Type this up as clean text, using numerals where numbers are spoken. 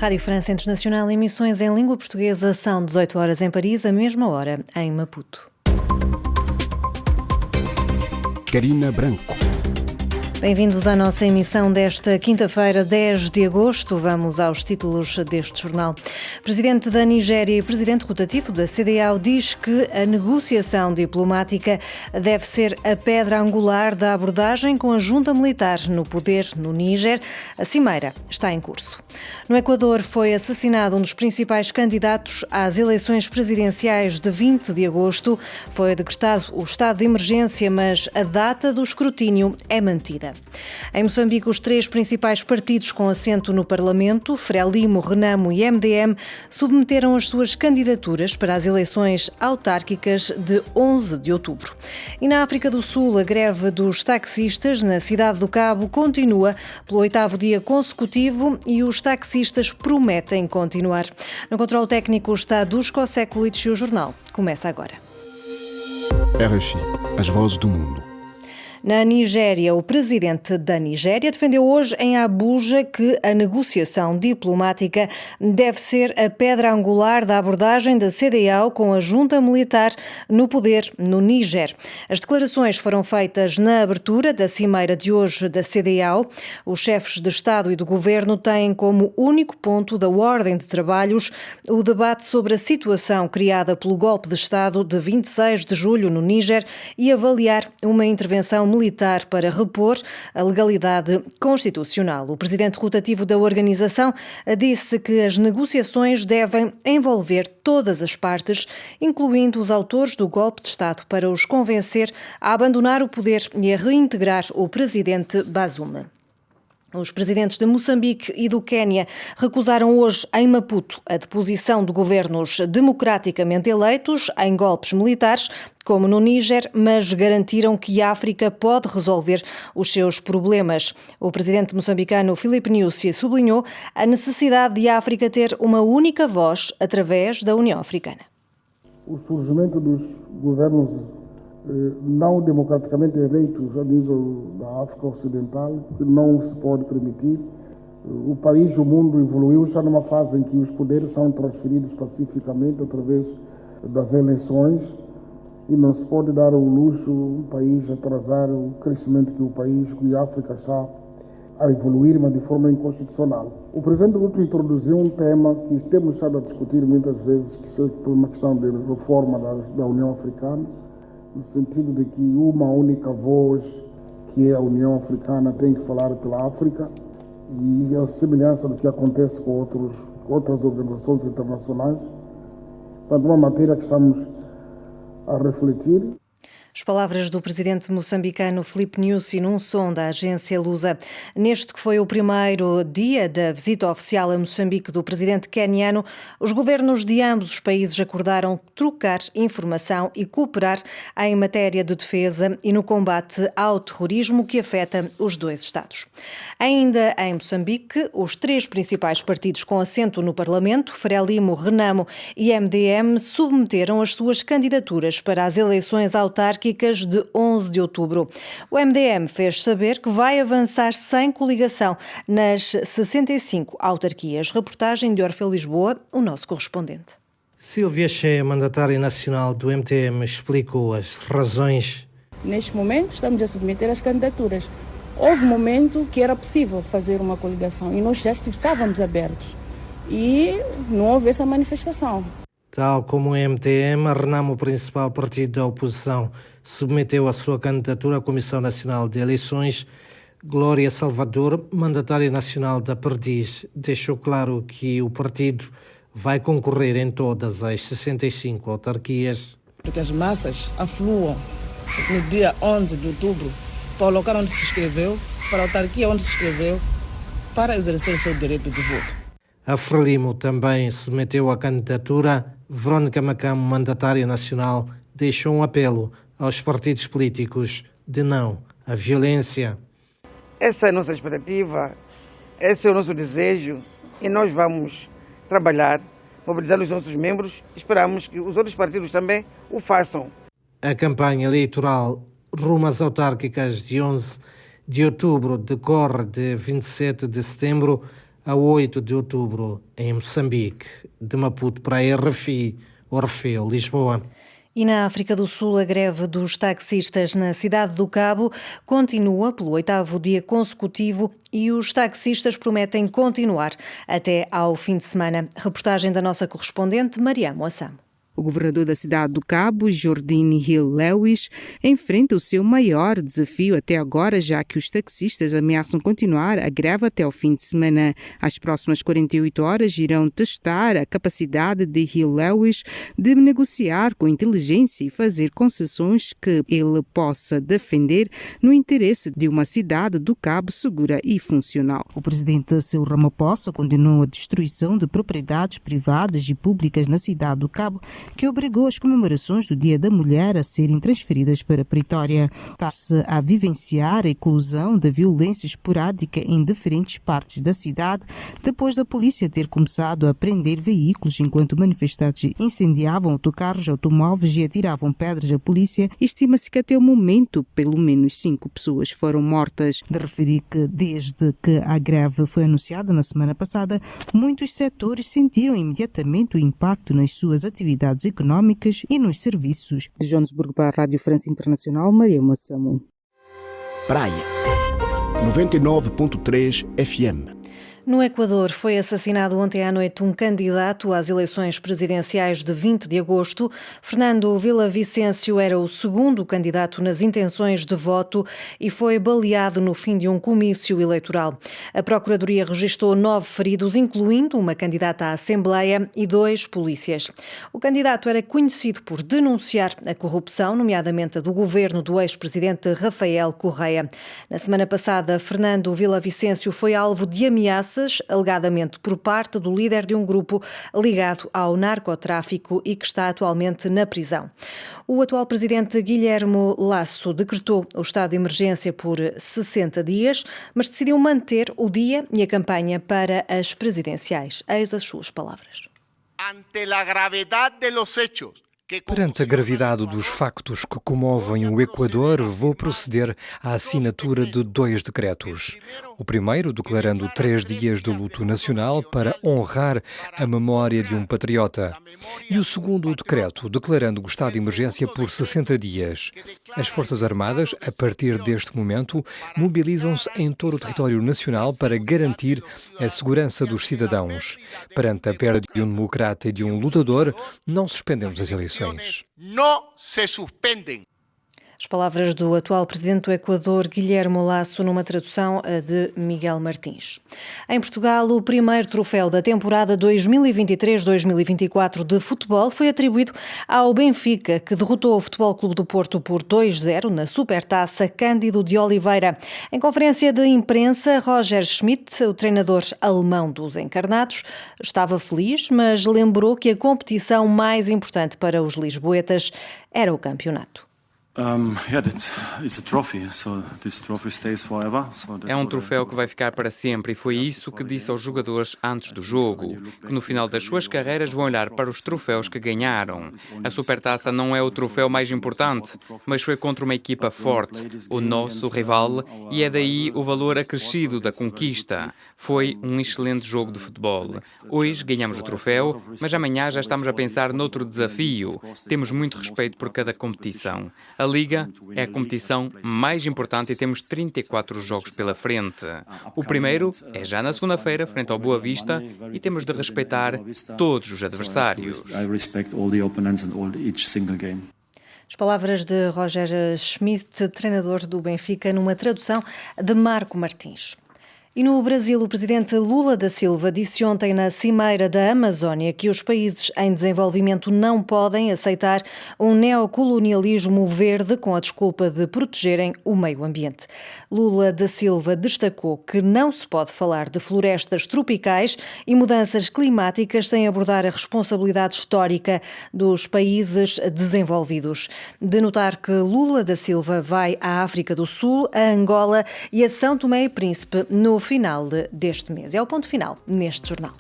Rádio França Internacional, emissões em língua portuguesa, são 18 horas em Paris, a mesma hora em Maputo. Carina Branco. Bem-vindos à nossa emissão desta quinta-feira, 10 de agosto. Vamos aos títulos deste jornal. Presidente da Nigéria e presidente rotativo da CEDEAO diz que a negociação diplomática deve ser a pedra angular da abordagem com a junta militar no poder no Níger. A cimeira está em curso. No Equador foi assassinado um dos principais candidatos às eleições presidenciais de 20 de agosto. Foi decretado o estado de emergência, mas a data do escrutínio é mantida. Em Moçambique, os três principais partidos com assento no Parlamento, Frelimo, Renamo e MDM, submeteram as suas candidaturas para as eleições autárquicas de 11 de outubro. E na África do Sul, a greve dos taxistas na cidade do Cabo continua pelo 8º dia consecutivo e os taxistas prometem continuar. No controle técnico está Dusko Sekulic e o jornal começa agora. RFI, as vozes do mundo. Na Nigéria, o presidente da Nigéria defendeu hoje em Abuja que a negociação diplomática deve ser a pedra angular da abordagem da CEDEAO com a junta militar no poder no Níger. As declarações foram feitas na abertura da cimeira de hoje da CEDEAO. Os chefes de Estado e do Governo têm como único ponto da ordem de trabalhos o debate sobre a situação criada pelo golpe de Estado de 26 de julho no Níger e avaliar uma intervenção militar para repor a legalidade constitucional. O presidente rotativo da organização disse que as negociações devem envolver todas as partes, incluindo os autores do golpe de Estado, para os convencer a abandonar o poder e a reintegrar o presidente Bazoum. Os presidentes de Moçambique e do Quénia recusaram hoje em Maputo a deposição de governos democraticamente eleitos em golpes militares, como no Níger, mas garantiram que a África pode resolver os seus problemas. O presidente moçambicano Filipe Nyusi sublinhou a necessidade de a África ter uma única voz através da União Africana. O surgimento dos governos não democraticamente eleitos a nível da África Ocidental não se pode permitir. O país, o mundo evoluiu, está numa fase em que os poderes são transferidos pacificamente através das eleições e não se pode dar o luxo o país atrasar o crescimento que o país, que a África está a evoluir, mas de forma inconstitucional. O presidente Ruto introduziu um tema que temos estado a discutir muitas vezes, que é por uma questão de reforma da União Africana, no sentido de que uma única voz, que é a União Africana, tem que falar pela África, e a semelhança do que acontece com outras organizações internacionais. Portanto, uma matéria que estamos a refletir. As palavras do presidente moçambicano Filipe Nyusi num som da agência Lusa. Neste que foi o primeiro dia da visita oficial a Moçambique do presidente queniano, os governos de ambos os países acordaram trocar informação e cooperar em matéria de defesa e no combate ao terrorismo que afeta os dois Estados. Ainda em Moçambique, os três principais partidos com assento no Parlamento, Frelimo, Renamo e MDM, submeteram as suas candidaturas para as eleições autárquicas de 11 de outubro. O MDM fez saber que vai avançar sem coligação nas 65 autarquias. Reportagem de Orfeu Lisboa, o nosso correspondente. Silvia Cheia, mandatária nacional do MDM, explicou as razões. Neste momento estamos a submeter as candidaturas. Houve um momento que era possível fazer uma coligação e nós já estávamos abertos e não houve essa manifestação. Tal como o MDM, a Renamo, o principal partido da oposição, submeteu a sua candidatura à Comissão Nacional de Eleições. Glória Salvador, mandatária nacional da Perdiz, deixou claro que o partido vai concorrer em todas as 65 autarquias. Que as massas afluam no dia 11 de outubro para o local onde se inscreveu, para a autarquia onde se inscreveu, para exercer seu direito de voto. A Frelimo também submeteu a candidatura. Verónica Macamo, mandatária nacional, deixou um apelo aos partidos políticos de não à violência. Essa é a nossa expectativa, esse é o nosso desejo e nós vamos trabalhar, mobilizar os nossos membros. Esperamos que os outros partidos também o façam. A campanha eleitoral rumo às autárquicas de 11 de outubro decorre de 27 de setembro a 8 de outubro em Moçambique, de Maputo para a RFI, Orfeu, Lisboa. E na África do Sul, a greve dos taxistas na cidade do Cabo continua pelo 8º dia consecutivo e os taxistas prometem continuar até ao fim de semana. Reportagem da nossa correspondente Mariam Moassam. O governador da cidade do Cabo, Jordine Hill Lewis, enfrenta o seu maior desafio até agora, já que os taxistas ameaçam continuar a greve até o fim de semana. As próximas 48 horas irão testar a capacidade de Hill Lewis de negociar com inteligência e fazer concessões que ele possa defender no interesse de uma cidade do Cabo segura e funcional. O presidente Cyril Ramaphosa condenou a destruição de propriedades privadas e públicas na cidade do Cabo, que obrigou as comemorações do Dia da Mulher a serem transferidas para Pretória. Está-se a vivenciar a eclosão da violência esporádica em diferentes partes da cidade, depois da polícia ter começado a prender veículos enquanto manifestantes incendiavam autocarros, automóveis e atiravam pedras à polícia. Estima-se que até o momento, pelo menos 5 pessoas foram mortas. De referir que desde que a greve foi anunciada na semana passada, muitos setores sentiram imediatamente o impacto nas suas atividades económicas e nos serviços. De Joanesburgo para a Rádio França Internacional, Maria Moassam. Praia 99.3 FM. No Equador foi assassinado ontem à noite um candidato às eleições presidenciais de 20 de agosto. Fernando Villavicencio era o segundo candidato nas intenções de voto e foi baleado no fim de um comício eleitoral. A Procuradoria registrou 9 feridos, incluindo uma candidata à Assembleia e 2 polícias. O candidato era conhecido por denunciar a corrupção, nomeadamente a do governo do ex-presidente Rafael Correa. Na semana passada, Fernando Villavicencio foi alvo de ameaças alegadamente por parte do líder de um grupo ligado ao narcotráfico e que está atualmente na prisão. O atual presidente Guilherme Lasso decretou o estado de emergência por 60 dias, mas decidiu manter o dia e a campanha para as presidenciais. Eis as suas palavras. Perante a gravidade dos factos que comovem o Equador, vou proceder à assinatura de 2 decretos. O primeiro declarando 3 dias de luto nacional para honrar a memória de um patriota. E o segundo decreto declarando o estado de emergência por 60 dias. As Forças Armadas, a partir deste momento, mobilizam-se em todo o território nacional para garantir a segurança dos cidadãos. Perante a perda de um democrata e de um lutador, não suspendemos as eleições. Não se suspendem. As palavras do atual presidente do Equador, Guilherme Lasso, numa tradução de Miguel Martins. Em Portugal, o primeiro troféu da temporada 2023-2024 de futebol foi atribuído ao Benfica, que derrotou o Futebol Clube do Porto por 2-0 na Supertaça Cândido de Oliveira. Em conferência de imprensa, Roger Schmidt, o treinador alemão dos encarnados, estava feliz, mas lembrou que a competição mais importante para os lisboetas era o campeonato. É um troféu que vai ficar para sempre e foi isso que disse aos jogadores antes do jogo, que no final das suas carreiras vão olhar para os troféus que ganharam. A Supertaça não é o troféu mais importante, mas foi contra uma equipa forte, o nosso rival, e é daí o valor acrescido da conquista. Foi um excelente jogo de futebol. Hoje ganhamos o troféu, mas amanhã já estamos a pensar noutro desafio. Temos muito respeito por cada competição. A Liga é a competição mais importante e temos 34 jogos pela frente. O primeiro é já na segunda-feira, frente ao Boa Vista, e temos de respeitar todos os adversários. As palavras de Roger Schmidt, treinador do Benfica, numa tradução de Marco Martins. E no Brasil, o presidente Lula da Silva disse ontem na Cimeira da Amazónia que os países em desenvolvimento não podem aceitar um neocolonialismo verde com a desculpa de protegerem o meio ambiente. Lula da Silva destacou que não se pode falar de florestas tropicais e mudanças climáticas sem abordar a responsabilidade histórica dos países desenvolvidos. De notar que Lula da Silva vai à África do Sul, a Angola e a São Tomé e Príncipe no final deste mês. É o ponto final neste jornal.